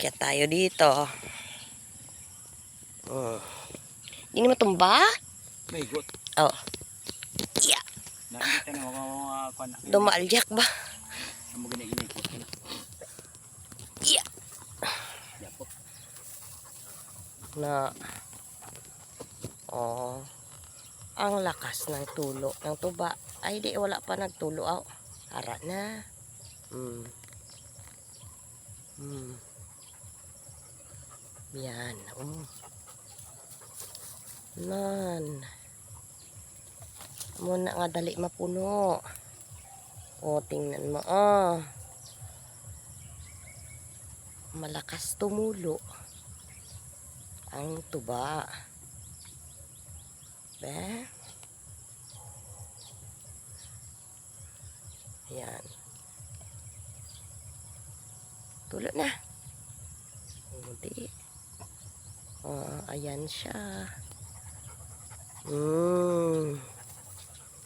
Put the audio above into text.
Akyat tayo dito. Hindi naman tumba? May got. Oh. Yeah. Nakita na mga Dumaalyak ba? Ang magiging ko. Yeah. Na. Oh. Ang lakas ng tulo ng tuba. Ay di wala pa nagtulo. Oh. Hara na. Yan. Nan. Muna nga dali mapuno. O, tingnan mo. Malakas tumulo ang tuba. Be? Yan. Tulo na. Hindi. Ayan siya.